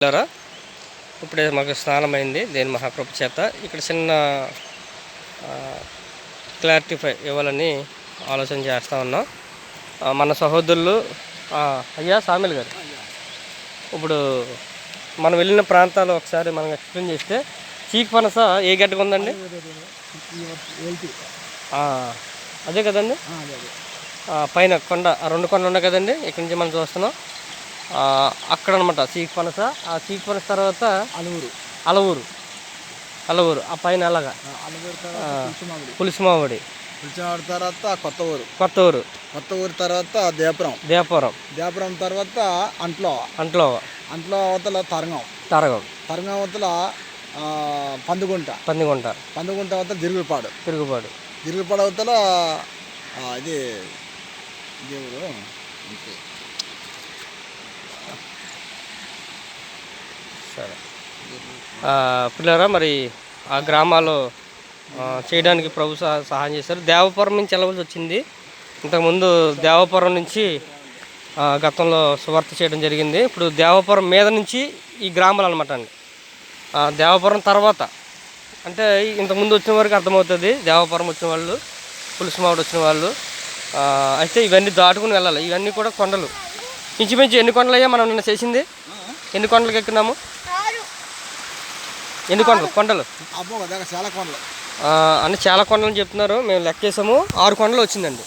పిల్లరా ఇప్పుడే మాకు స్నానం అయింది దేని మహాకృప చేత. ఇక్కడ చిన్న క్లారిటీఫై ఇవ్వాలని ఆలోచన చేస్తూ ఉన్నాం. మన సహోదరులు అయ్యా సామిల్ గారు, ఇప్పుడు మనం వెళ్ళిన ప్రాంతాలు ఒకసారి మనం ఎక్స్ప్లెయిన్ చేస్తే, చీక్ పనస ఏ గడ్డకు ఉందండి? అదే కదండి, పైన కొండ, రెండు కొండలు ఉన్నాయి కదండి, ఇక్కడి నుంచి మనం చూస్తున్నాం. అక్కడ అనమాట చీక్ పనస. ఆ చీక్ పనస తర్వాత అలవూరు ఆ పైన అలాగా పులుసు మామిడి తర్వాత కొత్త ఊరు తర్వాత దేపురం తర్వాత అంట్లో అవతల తరగం అవతల పందుగుంట అవతల జిరుగుపాడు అవతల ఇది దేవుడు సరే. పిల్లరా, మరి ఆ గ్రామాల్లో చేయడానికి ప్రభు సహాయం చేశారు. దేవపురం నుంచి వెళ్ళవలసి వచ్చింది. ఇంతకుముందు దేవపురం నుంచి గతంలో సువార్త చేయడం జరిగింది. ఇప్పుడు దేవపురం మీద నుంచి ఈ గ్రామాలు అనమాట అండి. దేవపురం తర్వాత అంటే ఇంతకుముందు వచ్చిన వరకు అర్థమవుతుంది, దేవపురం వచ్చిన వాళ్ళు, పులుసు మామిడి వచ్చిన వాళ్ళు. అయితే ఇవన్నీ దాటుకుని వెళ్ళాలి. ఇవన్నీ కూడా కొండలు. ఇంచుమించు ఎన్ని కొండలు అయ్యా మనం నిన్న చేసింది? ఎన్ని కొండలకు ఎక్కున్నాము? ఎన్ని కొండలు అంటే చాలా కొండలు చెప్తున్నారు. మేము లెక్కేసాము, 6 కొండలు వచ్చిందండి.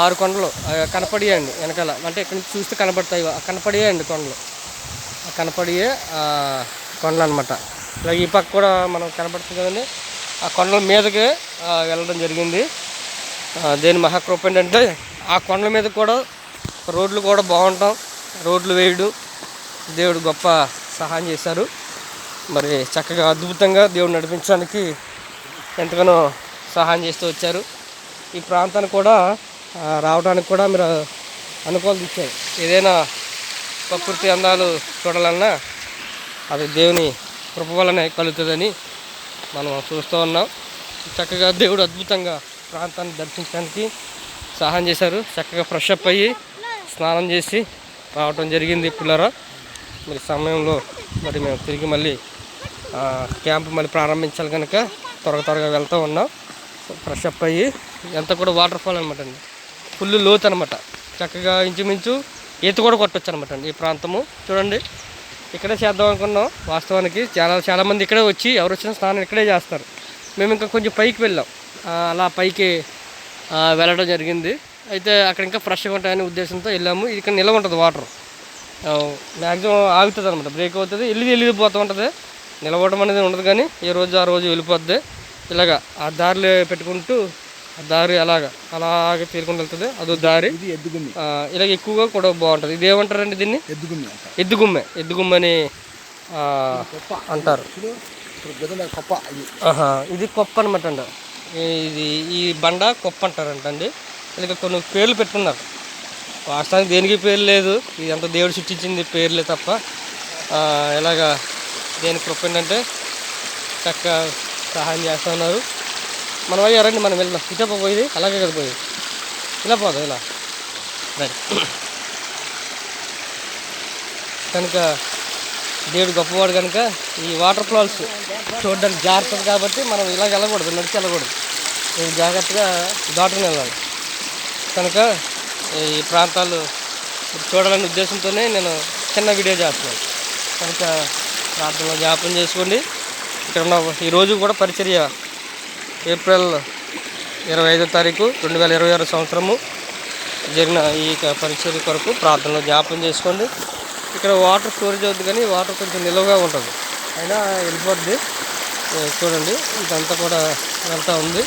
6 కొండలు కనపడియండి వెనకాల. అంటే ఇక్కడ నుంచి చూస్తే కనపడతాయి, కనపడియండి కొండలు, కనపడియే కొండలు అనమాట. ఇలాగ ఈ పక్క కూడా మనం కనపడుతుంది కదండి. ఆ కొండల మీదకి వెళ్ళడం జరిగింది. దేని మహాకృప ఏంటంటే, ఆ కొండల మీద కూడా రోడ్లు కూడా బాగుంటాం, రోడ్లు వేయడం దేవుడు గొప్ప సహాయం చేశారు. మరి చక్కగా అద్భుతంగా దేవుడు నడిపించడానికి ఎంతగానో సహాయం చేస్తూ వచ్చారు. ఈ ప్రాంతానికి కూడా రావడానికి కూడా మీరు అనుకూలత ఇచ్చారు. ఏదైనా ప్రకృతి అందాలు చూడాలన్నా అది దేవుని కృప వల్లనే కలుగుతుందని మనం చూస్తూ ఉన్నాం. చక్కగా దేవుడు అద్భుతంగా ప్రాంతాన్ని దర్శించడానికి సహాయం చేశారు. చక్కగా ఫ్రెష్ అప్ అయ్యి స్నానం చేసి రావటం జరిగింది. పిల్లరా, మరి సమయంలో మరి మేము తిరిగి మళ్ళీ క్యాంప్ మళ్ళీ ప్రారంభించాలి కనుక త్వరగా వెళ్తూ ఉన్నాం. ఫ్రెష్ అప్ అయ్యి, ఎంత కూడా వాటర్ ఫాల్ అనమాట అండి, ఫుల్ లోతు అనమాట. చక్కగా ఇంచుమించు ఈత కూడా కొట్టవచ్చు అనమాట అండి. ఈ ప్రాంతము చూడండి, ఇక్కడే చేద్దాం అనుకున్నాం. వాస్తవానికి చాలామంది ఇక్కడే వచ్చి ఎవరు వచ్చినా స్నానం ఇక్కడే చేస్తారు. మేము ఇంకా కొంచెం పైకి వెళ్ళాం, అలా పైకి వెళ్ళడం జరిగింది. అయితే అక్కడ ఇంకా ఫ్రెష్గా ఉంటాయనే ఉద్దేశంతో వెళ్ళాము. ఇక్కడ నిల్వ ఉంటుంది వాటర్, మ్యాక్సిమం ఆగుతుంది అనమాట, బ్రేక్ అవుతుంది, వెళ్ళిపోతూ ఉంటుంది. నిలవడం అనేది ఉండదు, కానీ ఏ రోజు ఆ రోజు వెళ్ళిపోద్ది. ఇలాగా ఆ దారిలో పెట్టుకుంటూ ఆ దారి అలాగే తీరుకుంటూ వెళ్తుంది. అదో దారి. ఇలాగ ఎక్కువగా కూడా బాగుంటుంది. ఇది ఏమంటారండి దీన్ని? ఎద్దుగుమ్మ అని అంటారు. ఇది కొప్ప అనమాట అండి. ఈ బండ కొప్ప అంటారంటండి. ఇలాగ కొన్ని పేర్లు పెట్టుకున్నారు. వాస్తవానికి దేనికి పేరు లేదు, ఇదంతా దేవుడు సృష్టించింది పేర్లే తప్ప. ఇలాగా దేని కృప ఏంటంటే చక్కగా సహాయం చేస్తూ ఉన్నారు. మనం అయ్యా రండి, మనం వెళ్దాం. ఇటే పోయేది అలాగే కదా పోయేది, ఇలా పోదాం ఇలా రండి. కనుక దేవుడు గొప్పవాడు కనుక ఈ వాటర్ ఫాల్స్ చూడడానికి జాగ్రత్తది కాబట్టి మనం ఇలాగ వెళ్ళకూడదు, నడిచి వెళ్ళకూడదు, నేను జాగ్రత్తగా దాటుకుని వెళ్ళాలి. కనుక ఈ ప్రాంతాలు చూడాలనే ఉద్దేశంతోనే నేను చిన్న వీడియో చేస్తున్నాను. కనుక ప్రార్థనలో జ్ఞాపకం చేసుకోండి. ఇక్కడ ఉన్న ఈరోజు కూడా పరిచర్య ఏప్రిల్ 25వ తారీఖు 2026 సంవత్సరము జరిగిన ఈ పరిచర్య కొరకు ప్రార్థనలో జ్ఞాపకం చేసుకోండి. ఇక్కడ వాటర్ స్టోరేజ్ అవుతుంది, కానీ వాటర్ కొంచెం నిలువగా ఉంటుంది, అయినా వెళ్ళిపోద్ది. చూడండి, ఇదంతా కూడా వెళ్తూ ఉంది.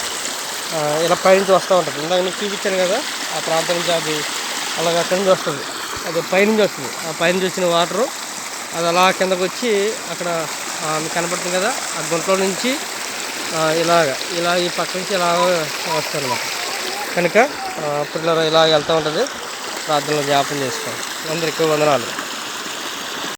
ఇలా పైనుంచి వస్తూ ఉంటుంది. ఇందాక మీకు చూపించాను కదా, ఆ ప్రాంతం నుంచి అది అలాగ అక్కడి నుంచి వస్తుంది, అది పైనుంచి వస్తుంది. ఆ పైనుంచి వచ్చిన వాటరు అది అలా కిందకు వచ్చి అక్కడ మీకు కనపడుతుంది కదా, ఆ గుంటలో నుంచి ఇలా ఈ పక్క నుంచి ఇలా వస్తుంది అన్నమాట. కనుక పిల్లలు ఇలా వెళ్తూ ఉంటుంది. ప్రార్థనలో జ్ఞాపకం చేసుకోండి. అందరికీ వందనాలు.